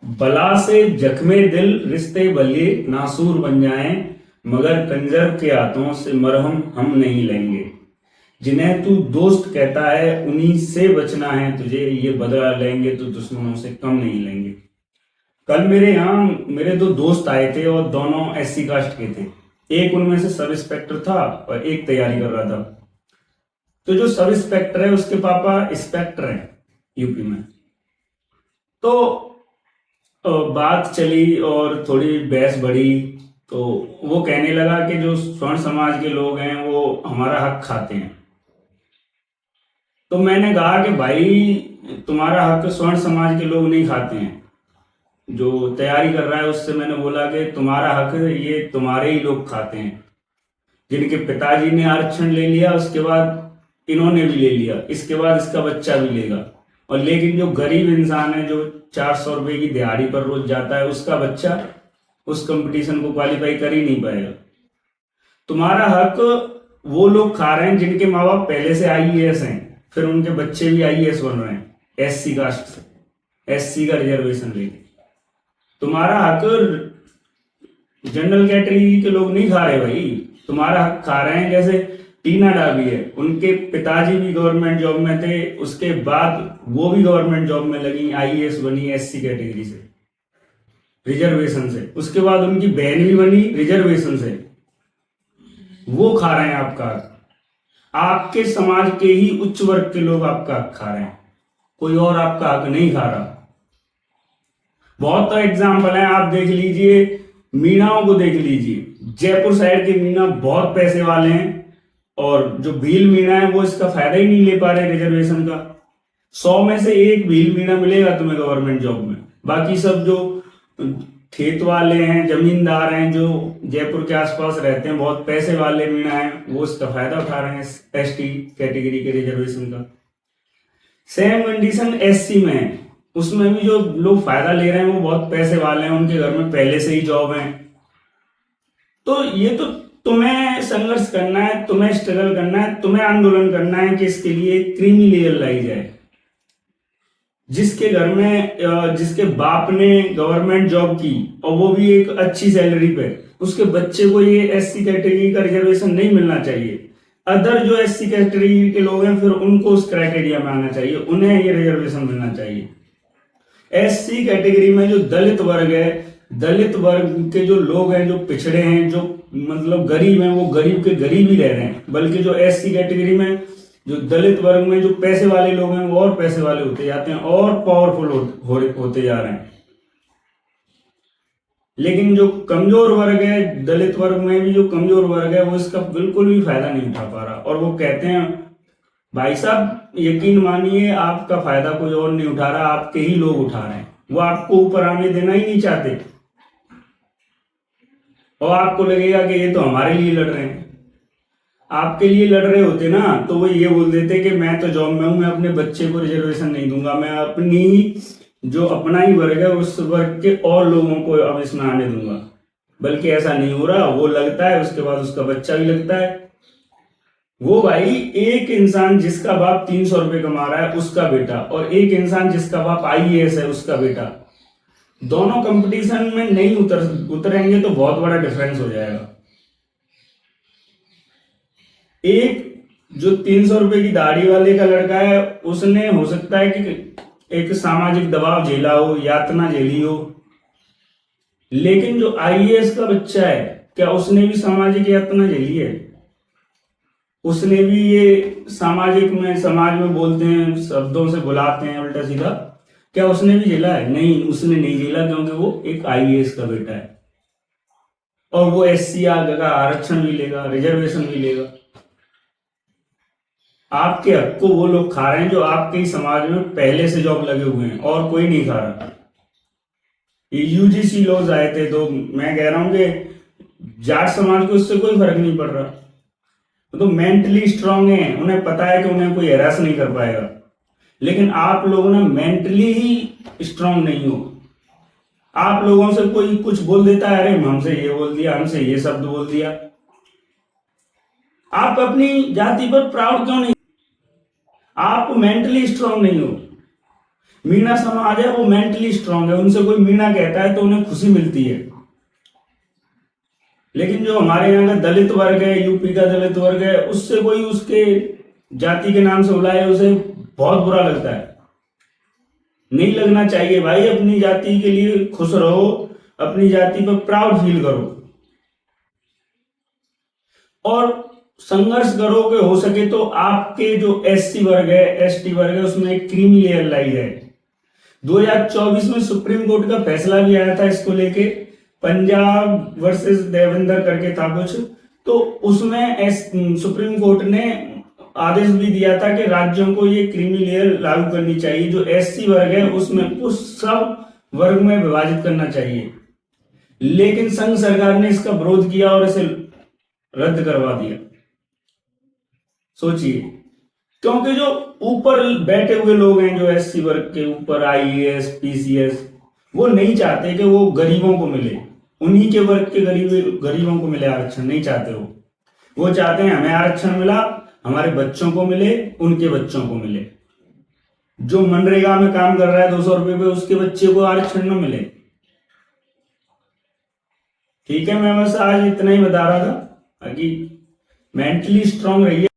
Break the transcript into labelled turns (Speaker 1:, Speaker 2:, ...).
Speaker 1: बला से जख्मे दिल रिश्ते भले नासूर बन जाएं, मगर कंजर के हाथों से मरहम हम नहीं लेंगे। जिन्हें तू दोस्त कहता है उन्हीं से बचना है तुझे, ये बदला लेंगे तो दुश्मनों से कम नहीं लेंगे। कल मेरे यहाँ मेरे दो दोस्त आए थे और दोनों एससी कास्ट के थे। एक उनमें से सब इंस्पेक्टर था और एक तैयारी कर रहा था। तो जो सब इंस्पेक्टर है उसके पापा इंस्पेक्टर हैं यूपी में। तो बात चली और थोड़ी बहस बढ़ी। तो वो कहने लगा कि जो स्वर्ण समाज के लोग हैं वो हमारा हक खाते हैं। तो मैंने कहा कि भाई तुम्हारा हक स्वर्ण समाज के लोग नहीं खाते हैं। जो तैयारी कर रहा है उससे मैंने बोला कि तुम्हारा हक ये तुम्हारे ही लोग खाते हैं। जिनके पिताजी ने आरक्षण ले लिया उसके बाद इन्होंने भी ले लिया, इसके बाद इसका बच्चा भी लेगा। और लेकिन जो गरीब इंसान है जो 400 रुपए की दिहाड़ी पर रोज जाता है उसका बच्चा उस कंपटीशन को क्वालिफाई कर ही नहीं पाएगा। तुम्हारा हक वो लोग खा रहे हैं जिनके माँ बाप पहले से आईएएस हैं, फिर उनके बच्चे भी आईएएस बन रहे हैं एससी कास्ट से, एससी का रिजर्वेशन लेके। तुम्हारा हक जनरल कैटेगरी के लोग नहीं खा रहे भाई, तुम्हारा हक खा रहे हैं जैसे टीना डाबी है, उनके पिताजी भी गवर्नमेंट जॉब में थे, उसके बाद वो भी गवर्नमेंट जॉब में लगी, आईएएस बनी एससी कैटेगरी से रिजर्वेशन से, उसके बाद उनकी बहन भी बनी रिजर्वेशन से। वो खा रहे हैं आपका हक। आपके समाज के ही उच्च वर्ग के लोग आपका हक खा रहे हैं, कोई और आपका हक नहीं खा रहा। बहुत एग्जाम्पल है, आप देख लीजिए, मीणाओं को देख लीजिए। जयपुर साइड के मीणा बहुत पैसे वाले हैं और जो भील मीणा है वो इसका फायदा ही नहीं ले पा रहे रिजर्वेशन का। 100 में से एक भील मीणा मिलेगा तुम्हें गवर्नमेंट जॉब में, बाकी सब जो खेत वाले हैं, जमींदार हैं, जो जयपुर के आसपास रहते हैं, बहुत पैसे वाले मीणा हैं, वो इसका फायदा उठा रहे हैं एसटी कैटेगरी के रिजर्वेशन का। सेम कंडीशन एससी में है, उसमें भी जो लोग फायदा ले रहे हैं वो बहुत पैसे वाले हैं, उनके घर में पहले से ही जॉब है। तो ये तो तुम्हें संघर्ष करना है, तुम्हें स्ट्रगल करना है, तुम्हें आंदोलन करना है कि इसके लिए क्रीमी लेयर लाई जाए। जिसके घर में जिसके बाप ने गवर्नमेंट जॉब की और वो भी एक अच्छी सैलरी पे, उसके बच्चे को ये एससी कैटेगरी का रिजर्वेशन नहीं मिलना चाहिए। अदर जो एससी कैटेगरी के लोग हैं फिर उनको उस क्राइटेरिया में आना चाहिए, उन्हें ये रिजर्वेशन मिलना चाहिए। एससी कैटेगरी में जो दलित वर्ग है, दलित वर्ग के जो लोग हैं, जो पिछड़े हैं, जो मतलब गरीब हैं, वो गरीब के गरीब ही रह रहे हैं। बल्कि जो एससी कैटेगरी में जो दलित वर्ग में जो पैसे वाले लोग हैं वो और पैसे वाले होते जाते हैं और पावरफुल होते जा रहे हैं। लेकिन जो कमजोर वर्ग है, दलित वर्ग में भी जो कमजोर वर्ग है वो इसका बिल्कुल भी फायदा नहीं उठा पा रहा। और वो कहते हैं भाई साहब यकीन मानिए आपका फायदा कोई और नहीं उठा रहा, आपके ही लोग उठा रहे हैं। वो आपको ऊपर आने देना ही नहीं चाहते और आपको लगेगा कि ये तो हमारे लिए लड़ रहे हैं। आपके लिए लड़ रहे होते ना तो वो ये बोल देते कि मैं तो जॉब में हूं, मैं अपने बच्चे को रिजर्वेशन नहीं दूंगा, मैं अपनी जो अपना ही वर्ग है उस वर्ग के और लोगों को अब इसमें आने दूंगा। बल्कि ऐसा नहीं हो रहा, वो लगता है उसके बाद उसका बच्चा भी लगता है। वो भाई एक इंसान जिसका बाप 300 रुपए कमा रहा है उसका बेटा और एक इंसान जिसका बाप आईएएस है उसका बेटा, दोनों कंपटीशन में नहीं उतरेंगे तो बहुत बड़ा डिफरेंस हो जाएगा। एक जो 300 रुपए की दाढ़ी वाले का लड़का है उसने हो सकता है कि एक सामाजिक दबाव झेला हो, यातना झेली हो, लेकिन जो आईएएस का बच्चा है क्या उसने भी सामाजिक यातना झेली है? उसने भी ये सामाजिक में समाज में बोलते हैं शब्दों से बुलाते हैं उल्टा सीधा, क्या उसने भी झेला है? नहीं, उसने नहीं झेला, क्योंकि वो एक आईएएस का बेटा है और वो एससी का आरक्षण भी लेगा, रिजर्वेशन भी लेगा। आपके हक को वो लोग खा रहे हैं जो आपके ही समाज में पहले से जॉब लगे हुए हैं और कोई नहीं खा रहा। ये यूजीसी लॉज आए थे तो मैं कह रहा हूं कि जाट समाज को इससे कोई फर्क नहीं पड़ रहा, तो मेंटली स्ट्रांग है, उन्हें पता है कि उन्हें कोई हैरास नहीं कर पाएगा। लेकिन आप लोगों ने मेंटली ही स्ट्रांग नहीं हो। आप लोगों से कोई कुछ बोल देता है, अरे हमसे ये बोल दिया, हमसे ये शब्द बोल दिया। आप अपनी जाति पर प्राउड क्यों नहीं? आप मेंटली स्ट्रांग नहीं हो। मीणा समाज है वो मेंटली स्ट्रांग है, उनसे कोई मीणा कहता है तो उन्हें खुशी मिलती है। लेकिन जो हमारे यहाँ का दलित वर्ग है, यूपी का दलित वर्ग है, उससे कोई उसके जाति के नाम से बुलाए उसे बहुत बुरा लगता है। नहीं लगना चाहिए भाई, अपनी जाति के लिए खुश रहो, अपनी जाति पर प्राउड फील करो और संघर्ष करो कि हो सके तो आपके जो एससी वर्ग है, एसटी वर्ग है, उसमें एक क्रीमी लेयर लाई जाए। 2024 में सुप्रीम कोर्ट का फैसला भी आया था इसको लेके, पंजाब वर्सेस देवेंद्र करके था कुछ, तो उसमें सुप्रीम कोर्ट ने आदेश भी दिया था कि राज्यों को ये क्रीमी लेयर लागू करनी चाहिए, जो एससी वर्ग है उसमें उस सब वर्ग में विभाजित करना चाहिए। लेकिन संघ सरकार ने इसका विरोध किया और इसे रद्द करवा दिया। सोचिए, क्योंकि जो ऊपर बैठे हुए लोग हैं, जो एससी वर्ग के ऊपर आईएएस पीसीएस, वो नहीं चाहते कि वो गरीबों को मिले, उन्हीं के वर्ग के गरीबों को मिले आरक्षण, नहीं चाहते वो चाहते हैं हमें आरक्षण मिला, हमारे बच्चों को मिले, उनके बच्चों को मिले। जो मनरेगा में काम कर रहा है 200 रुपए पे, उसके बच्चे को आरक्षण न मिले। ठीक है, मैं बस आज इतना ही बता रहा था, ताकि मेंटली स्ट्रांग रहिए।